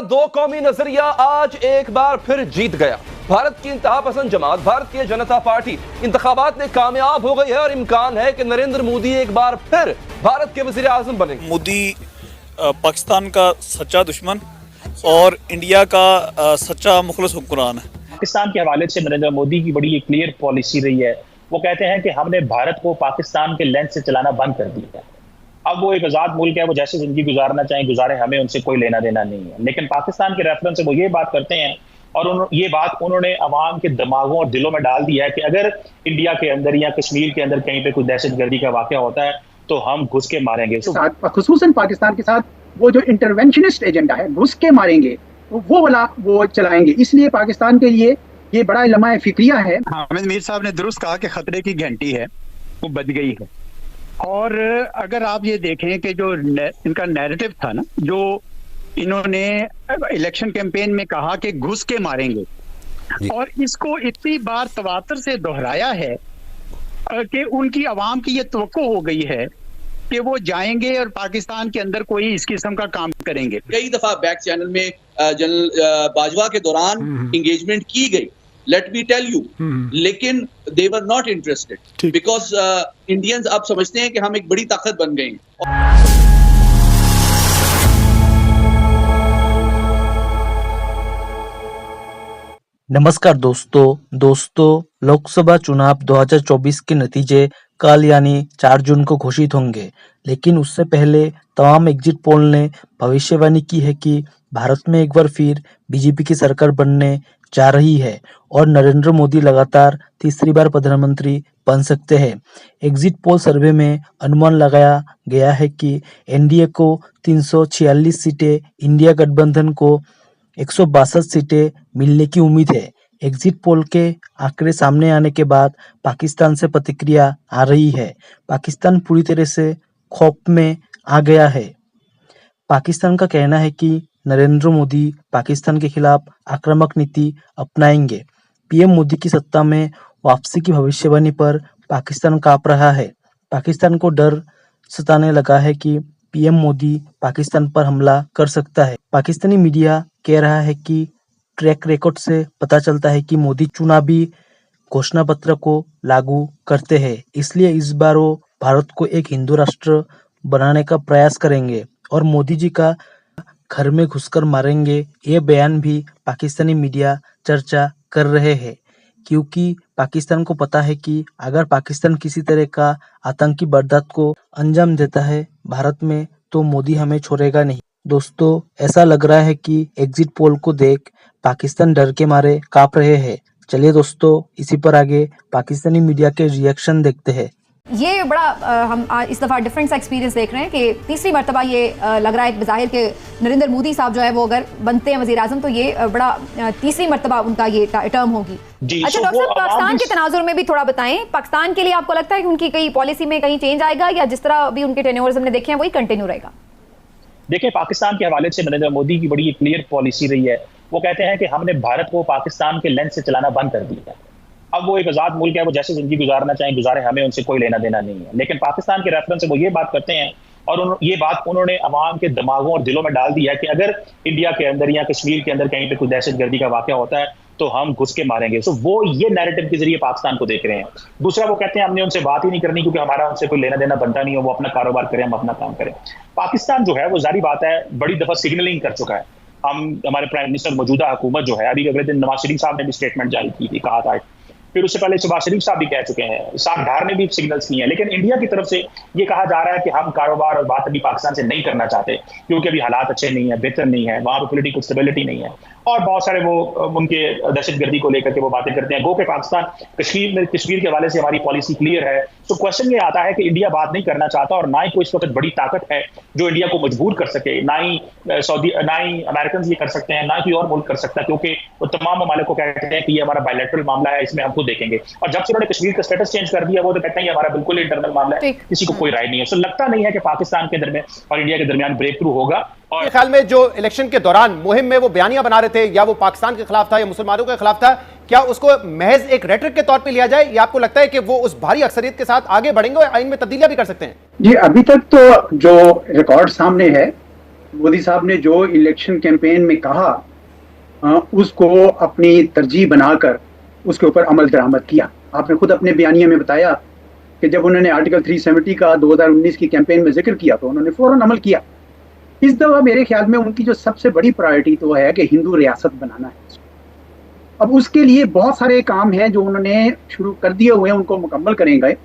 दो कौमी नजरिया आज एक बार फिर जीत गया। भारत की इंतहा पसंद जमात भारतीय जनता पार्टी इंतखाबात में कामयाब हो गई है और इम्कान है कि नरेंद्र मोदी एक बार फिर भारत के वजीर आजम बनेंगे। मोदी पाकिस्तान का सच्चा दुश्मन और इंडिया का सच्चा मुखलिस हुक्मरान है। पाकिस्तान के हवाले से नरेंद्र मोदी की बड़ी क्लियर पॉलिसी रही है। वो कहते हैं कि हमने भारत को पाकिस्तान के लेंस से चलाना बंद कर दिया है। अब वो एक आज़ाद मुल्क है, वो जैसे जिंदगी गुजारना चाहें गुजारे, हमें उनसे कोई लेना देना नहीं है। लेकिन पाकिस्तान के रेफरेंस से वो ये बात करते हैं और ये बात उन्होंने अवाम के दिमागों और दिलों में डाल दिया है कि अगर इंडिया के अंदर या कश्मीर के अंदर कहीं पे कोई दहशतगर्दी का वाक़या होता है तो हम घुस के मारेंगे। खुसूसन पाकिस्तान के साथ वो जो इंटरवेंशनिस्ट एजेंडा है, घुस के मारेंगे, वो वाला वो चलाएंगे। इसलिए पाकिस्तान के लिए ये बड़ा लम्हा फिक्रिया है। हामिद मीर साहब ने दुरुस्त कहा कि खतरे की घंटी है वो बज गई है। और अगर आप ये देखें कि जो इनका नैरेटिव था ना, जो इन्होंने इलेक्शन कैंपेन में कहा कि घुस के मारेंगे, और इसको इतनी बार तवातर से दोहराया है कि उनकी आवाम की ये तवक्को हो गई है कि वो जाएंगे और पाकिस्तान के अंदर कोई इस किस्म का काम करेंगे। कई दफा बैक चैनल में जनरल बाजवा के दौरान एंगेजमेंट की गई, लेट मी टेल यू, लेकिन they were not interested because Indians अब समझते हैं कि हम एक बड़ी ताकत बन गए हैं। नमस्कार दोस्तों, लोकसभा चुनाव 2024 के नतीजे कल यानी 4 जून को घोषित होंगे, लेकिन उससे पहले तमाम एग्जिट पोल ने भविष्यवाणी की है कि भारत में एक बार फिर बीजेपी की सरकार बनने जा रही है और नरेंद्र मोदी लगातार तीसरी बार प्रधानमंत्री बन सकते हैं। एग्जिट पोल सर्वे में अनुमान लगाया गया है कि एनडीए को 346 सीटें, इंडिया गठबंधन को 162 सीटें मिलने की उम्मीद है। एग्जिट पोल के आंकड़े सामने आने के बाद पाकिस्तान से प्रतिक्रिया आ रही है। पाकिस्तान पूरी तरह से खौफ में आ गया है। पाकिस्तान का कहना है कि नरेंद्र मोदी पाकिस्तान के खिलाफ आक्रामक नीति अपनाएंगे। पीएम मोदी की सत्ता में वापसी की भविष्यवाणी पर पाकिस्तान कांप रहा है। पाकिस्तान को डर सताने लगा है कि पीएम मोदी पाकिस्तान पर हमला कर सकता है। पाकिस्तानी मीडिया कह रहा है कि ट्रैक रिकॉर्ड से पता चलता है कि मोदी चुनावी घोषणा पत्र को लागू करते हैं, इसलिए इस बार वो भारत को एक हिंदू राष्ट्र बनाने का प्रयास करेंगे और मोदी जी का घर में घुसकर मारेंगे। ये बयान भी पाकिस्तानी मीडिया चर्चा कर रहे हैं, क्योंकि पाकिस्तान को पता है कि अगर पाकिस्तान किसी तरह का आतंकी वारदात को अंजाम देता है भारत में, तो मोदी हमें छोड़ेगा नहीं। दोस्तों, ऐसा लग रहा है कि एग्जिट पोल को देख पाकिस्तान डर के मारे कांप रहे हैं। चलिए दोस्तों, इसी पर आगे पाकिस्तानी मीडिया के रिएक्शन देखते हैं। ये बड़ा हम इस दफ़ा डिफरेंट सा एक्सपीरियंस देख रहे हैं कि तीसरी मरतबा ये लग रहा है बज़ाहिर के नरेंद्र मोदी साहब जो है वो अगर बनते हैं वज़ीर आज़म, तो ये बड़ा तीसरी मरतबा उनका ये टर्म होगी। अच्छा डॉक्टर साहब, पाकिस्तान के तनाजुर में भी थोड़ा बताएं, पाकिस्तान के लिए आपको लगता है कि उनकी कई पॉलिसी में कहीं चेंज आएगा या जिस तरह अभी उनके टेन्योर्स हमने देखे हैं वही कंटिन्यू रहेगा? देखिए, पाकिस्तान के हवाले से नरेंद्र मोदी की बड़ी क्लियर पॉलिसी रही है। वो कहते हैं कि हमने भारत को पाकिस्तान के लेंस से चलाना बंद कर दिया है। अब वो एक आज़ाद मुल्क है, वो जैसे जिंदगी गुजारना चाहें गुजारे, हमें उनसे कोई लेना देना नहीं है। लेकिन पाकिस्तान के रेफरेंस से वो ये बात करते हैं और ये बात उन्होंने अवाम के दिमागों और दिलों में डाल दिया है कि अगर इंडिया के अंदर या कश्मीर के अंदर कहीं पे कोई दहशतगर्दी का वाक़या होता है तो हम घुस के मारेंगे। सो वो ये नैरेटिव के जरिए पाकिस्तान को देख रहे हैं। दूसरा, वो कहते हैं हमने उनसे बात ही नहीं करनी क्योंकि हमारा उनसे कोई लेना देना बनता नहीं है, वो अपना कारोबार करें, हम अपना काम करें। पाकिस्तान जो है वो जारी बात है बड़ी दफा सिग्नलिंग कर चुका है। हमारे प्राइम मिनिस्टर मौजूदा हुकूमत जो है, अभी अगले दिन नवाज शरीफ साहब ने भी स्टेटमेंट जारी की थी, कहा था, फिर उससे पहले शहबाज शरीफ साहब भी कह चुके हैं, साथ धार ने भी सिग्नल्स किए हैं। लेकिन इंडिया की तरफ से ये कहा जा रहा है कि हम कारोबार और बात अभी पाकिस्तान से नहीं करना चाहते क्योंकि अभी हालात अच्छे नहीं है, बेहतर नहीं है, वहाँ पर पॉलिटिकल स्टेबिलिटी नहीं है और बहुत सारे वो उनके दहशतगर्दी को लेकर के वो बातें करते हैं। गो के पाकिस्तान कश्मीर के हवाले से हमारी पॉलिसी क्लियर है। तो क्वेश्चन ये आता है कि इंडिया बात नहीं करना चाहता और ना ही कोई इस वक्त बड़ी ताकत है जो इंडिया को मजबूर कर सके, ना ही अमेरिकन ये कर सकते हैं, ना कोई और मुल्क कर सकता है, क्योंकि वो तमाम ममालिक को कहते हैं कि ये हमारा बायलैटरल मामला है, इसमें हम खुद देखेंगे। और जब से उन्होंने कश्मीर का स्टेटस चेंज कर दिया, वो तो कहते हैं हमारा बिल्कुल इंटरनल मामला है, किसी को कोई राय नहीं है। सो लगता नहीं है कि पाकिस्तान के दरमियान और इंडिया के दरमियान ब्रेक थ्रू होगा। और ख्याल में जो इलेक्शन के दौरान मुहिम में वो बयानियां बना रहे थे, या वो पाकिस्तान के खिलाफ था या मुसलमानों के खिलाफ था, क्या उसको महज एक रेटरिक के तौर पे लिया जाए या आपको लगता है कि वो उस भारी अक्सरियत के साथ आगे बढ़ेंगे और आइन में तब्दीलियां भी कर सकते हैं? जी, अभी तक तो जो रिकॉर्ड सामने है मोदी साहब ने जो इलेक्शन कैंपेन में कहा उसको अपनी तरजीह बनाकर उसके ऊपर अमल दरामद किया। आपने खुद अपने बयानिए में बताया कि जब उन्होंने आर्टिकल 370 का 2019 की कैंपेन में जिक्र किया तो उन्होंने फौरन अमल किया। इस दफा मेरे ख्याल में उनकी जो सबसे बड़ी प्रायोरिटी तो है कि हिंदू रियासत बनाना है। अब उसके लिए बहुत सारे काम हैं जो उन्होंने शुरू कर दिए हुए हैं, उनको मुकम्मल करेंगे।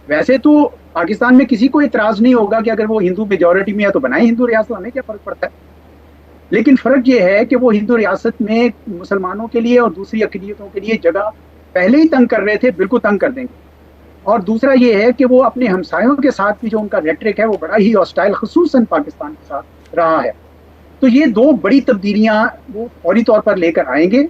वैसे तो पाकिस्तान में किसी को इतराज़ नहीं होगा कि अगर वो हिंदू मेजॉरिटी में है तो बनाए हिंदू रियासत, हमें क्या फ़र्क पड़ता है। लेकिन फ़र्क ये है कि वो हिंदू रियासत में मुसलमानों के लिए और दूसरी अक़लीतों के लिए जगह पहले ही तंग कर रहे थे, बिल्कुल तंग कर देंगे। और दूसरा ये है कि वो अपने हमसायों के साथ भी जो उनका रेटरिक है वो बड़ा ही हॉस्टाइल ख़ुसूसन पाकिस्तान के साथ रहा है। तो ये दो बड़ी तब्दीलियाँ वो फौरी तौर पर लेकर आएंगे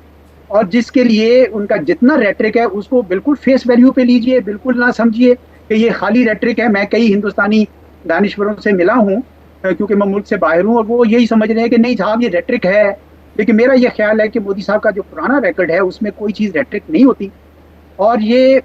और जिसके लिए उनका जितना रेटरिक है उसको बिल्कुल फेस वैल्यू पे लीजिए, बिल्कुल ना समझिए कि ये खाली रेटरिक है। मैं कई हिंदुस्तानी दानिश्वरों से मिला हूँ क्योंकि मैं मुल्क से बाहर हूँ और वो यही समझ रहे हैं कि नहीं साहब ये रेटरिक है। लेकिन मेरा ये ख्याल है कि मोदी साहब का जो पुराना रिकॉर्ड है उसमें कोई चीज़ रेटरिक नहीं होती और ये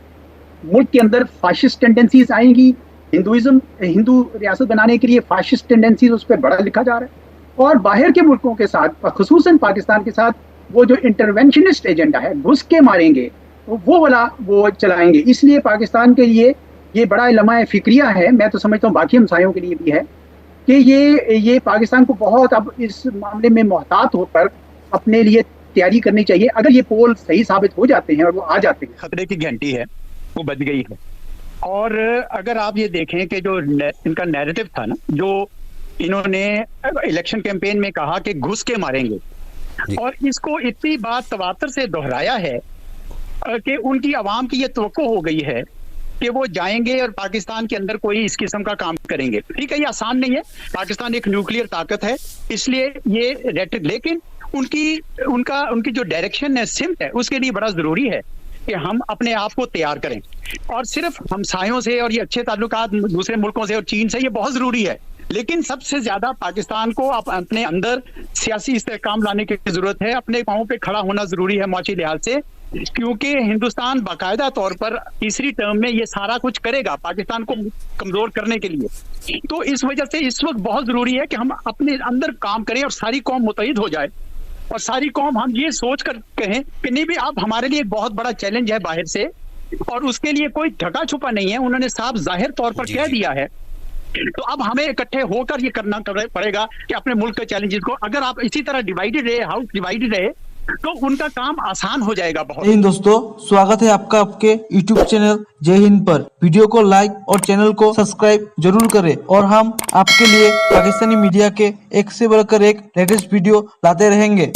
मुल्क के अंदर फाशिस्ट टेंडेंसीज आएंगी। हिंदू रियासत बनाने के लिए फाशिस्ट टेंडेंसीज उस पर बड़ा लिखा जा रहा है और बाहर के मुल्कों के साथ खुसूसन पाकिस्तान के साथ वो जो इंटरवेंशनिस्ट एजेंडा है, घुस के मारेंगे, तो वो वाला वो चलाएंगे। इसलिए पाकिस्तान के लिए ये बड़ा लम्हा फिक्रिया है, मैं तो समझता हूँ बाकी हमसायों के लिए भी है कि ये पाकिस्तान को बहुत अब इस मामले में मोहतात होकर अपने लिए तैयारी करनी चाहिए। अगर ये पोल सही साबित हो जाते हैं और वो आ जाते हैं, खतरे की घंटी है वो बज गई है। और अगर आप ये देखें कि जो इनका नैरेटिव था ना, जो इन्होंने इलेक्शन कैंपेन में कहा कि घुस के मारेंगे, और इसको इतनी बात तवातर से दोहराया है कि उनकी आवाम की ये तवक्को हो गई है कि वो जाएंगे और पाकिस्तान के अंदर कोई इस किस्म का काम करेंगे। ठीक है, ये आसान नहीं है, पाकिस्तान एक न्यूक्लियर ताकत है, इसलिए ये रेटरिक, लेकिन उनकी जो डायरेक्शन है, सिमत है, उसके लिए बड़ा जरूरी है कि हम अपने आप को तैयार करें। और सिर्फ हमसायों से और ये अच्छे ताल्लुकात दूसरे मुल्कों से और चीन से ये बहुत जरूरी है, लेकिन सबसे ज्यादा पाकिस्तान को अपने अंदर सियासी इस्तेहकाम लाने की जरूरत है। अपने पांवों पे खड़ा होना जरूरी है मौची लिहाज से, क्योंकि हिंदुस्तान बाकायदा तौर पर तीसरी टर्म में ये सारा कुछ करेगा पाकिस्तान को कमजोर करने के लिए। तो इस वजह से इस वक्त बहुत जरूरी है कि हम अपने अंदर काम करें और सारी कौम मुतहिद हो जाए और सारी कौम हम ये सोच कर कहें कि नहीं भी अब हमारे लिए एक बहुत बड़ा चैलेंज है बाहर से, और उसके लिए कोई ढका छुपा नहीं है, उन्होंने साफ जाहिर तौर पर कह दिया है। तो अब हमें इकट्ठे होकर ये करना पड़ेगा कि अपने मुल्क के चैलेंजेस को, अगर आप इसी तरह डिवाइडेड रहे, हाउस डिवाइडेड रहे, तो उनका काम आसान हो जाएगा बहुत। जय हिंद दोस्तों, स्वागत है आपका आपके YouTube चैनल जय हिंद पर। वीडियो को लाइक और चैनल को सब्सक्राइब जरूर करें और हम आपके लिए पाकिस्तानी मीडिया के एक से बढ़कर एक लेटेस्ट वीडियो लाते रहेंगे।